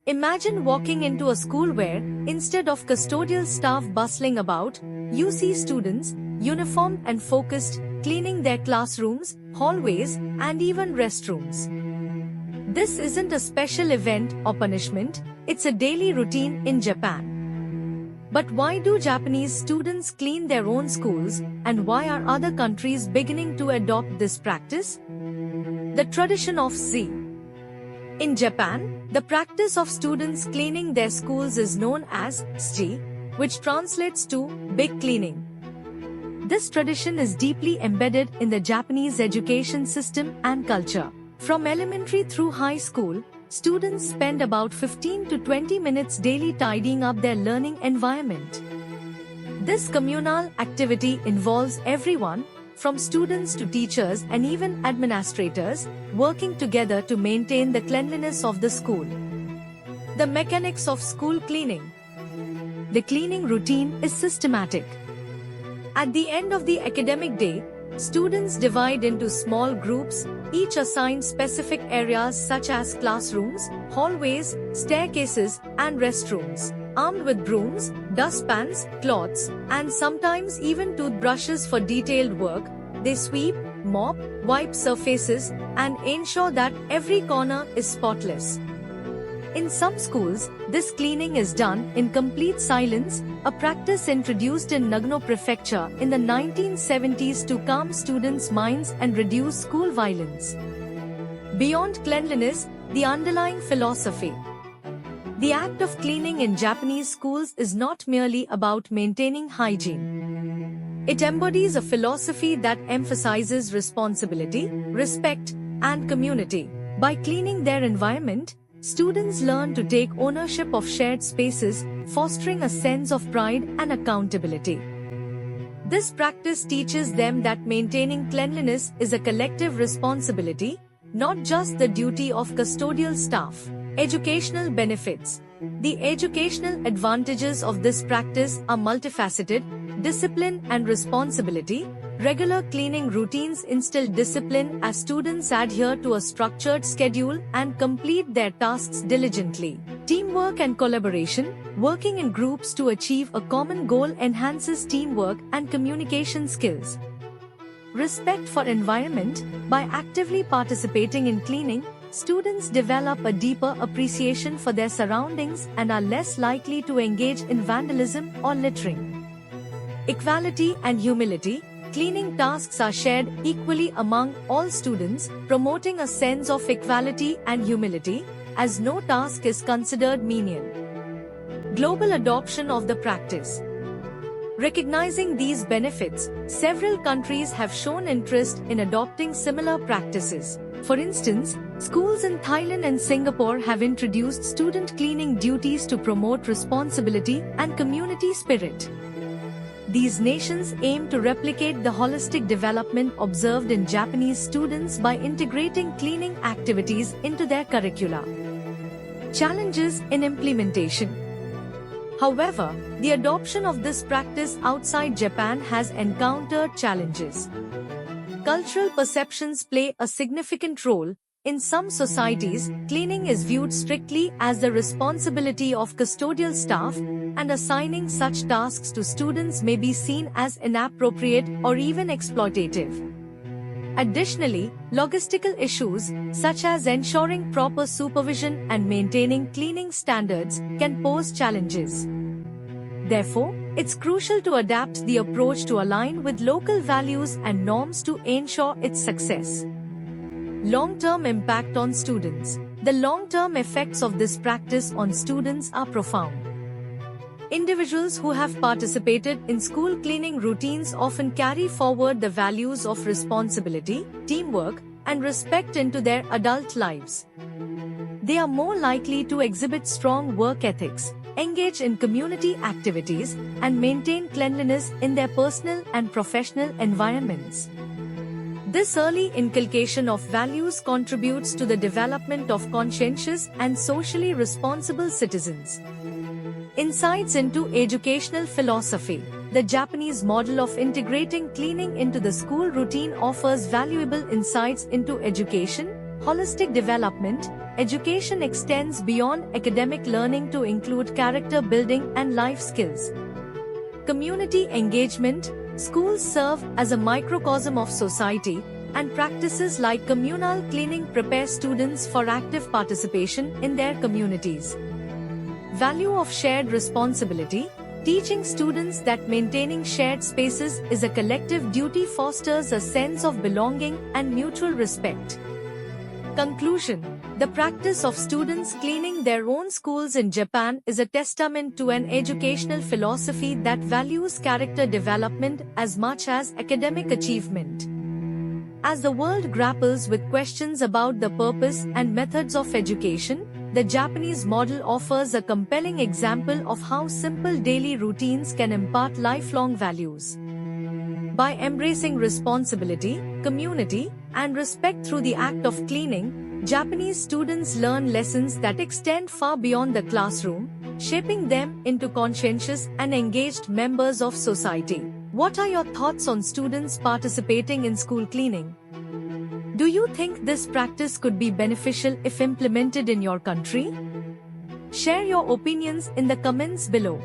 Imagine walking into a school where, instead of custodial staff bustling about, you see students, uniformed and focused, cleaning their classrooms, hallways, and even restrooms. This isn't a special event or punishment, it's a daily routine in Japan. But why do Japanese students clean their own schools, and why are other countries beginning to adopt this practice? The tradition of Z. In Japan, the practice of students cleaning their schools is known as Tsuji, which translates to big cleaning. This tradition is deeply embedded in the Japanese education system and culture. From elementary through high school, students spend about 15 to 20 minutes daily tidying up their learning environment. This communal activity involves everyone, from students to teachers and even administrators, working together to maintain the cleanliness of the school. The mechanics of school cleaning. The cleaning routine is systematic. At the end of the academic day, students divide into small groups, each assigned specific areas such as classrooms, hallways, staircases, and restrooms. Armed with brooms, dustpans, cloths, and sometimes even toothbrushes for detailed work, they sweep, mop, wipe surfaces, and ensure that every corner is spotless. In some schools, this cleaning is done in complete silence, a practice introduced in Nagano Prefecture in the 1970s to calm students' minds and reduce school violence. Beyond cleanliness, the underlying philosophy. The act of cleaning in Japanese schools is not merely about maintaining hygiene. It embodies a philosophy that emphasizes responsibility, respect, and community. By cleaning their environment, students learn to take ownership of shared spaces, fostering a sense of pride and accountability. This practice teaches them that maintaining cleanliness is a collective responsibility, not just the duty of custodial staff. Educational benefits. The educational advantages of this practice are multifaceted: discipline and responsibility. Regular cleaning routines instill discipline as students adhere to a structured schedule and complete their tasks diligently. Teamwork and collaboration. Working in groups to achieve a common goal enhances teamwork and communication skills. Respect for environment. By actively participating in cleaning, students develop a deeper appreciation for their surroundings and are less likely to engage in vandalism or littering. Equality and humility. Cleaning tasks are shared equally among all students, promoting a sense of equality and humility, as no task is considered menial. Global adoption of the practice. Recognizing these benefits, several countries have shown interest in adopting similar practices. For instance, schools in Thailand and Singapore have introduced student cleaning duties to promote responsibility and community spirit. These nations aim to replicate the holistic development observed in Japanese students by integrating cleaning activities into their curricula. Challenges in implementation. However, the adoption of this practice outside Japan has encountered challenges. Cultural perceptions play a significant role. In some societies, cleaning is viewed strictly as the responsibility of custodial staff, and assigning such tasks to students may be seen as inappropriate or even exploitative. Additionally, logistical issues, such as ensuring proper supervision and maintaining cleaning standards, can pose challenges. Therefore, it's crucial to adapt the approach to align with local values and norms to ensure its success. Long-term impact on students. The long-term effects of this practice on students are profound. Individuals who have participated in school cleaning routines often carry forward the values of responsibility, teamwork, and respect into their adult lives. They are more likely to exhibit strong work ethics, engage in community activities, and maintain cleanliness in their personal and professional environments. This early inculcation of values contributes to the development of conscientious and socially responsible citizens. Insights into educational philosophy. The Japanese model of integrating cleaning into the school routine offers valuable insights into education, holistic development, education extends beyond academic learning to include character building and life skills. Community engagement, schools serve as a microcosm of society, and practices like communal cleaning prepare students for active participation in their communities. Value of shared responsibility, teaching students that maintaining shared spaces is a collective duty fosters a sense of belonging and mutual respect. Conclusion: the practice of students cleaning their own schools in Japan is a testament to an educational philosophy that values character development as much as academic achievement. As the world grapples with questions about the purpose and methods of education, the Japanese model offers a compelling example of how simple daily routines can impart lifelong values. By embracing responsibility, community, and respect through the act of cleaning, Japanese students learn lessons that extend far beyond the classroom, shaping them into conscientious and engaged members of society. What are your thoughts on students participating in school cleaning? Do you think this practice could be beneficial if implemented in your country? Share your opinions in the comments below.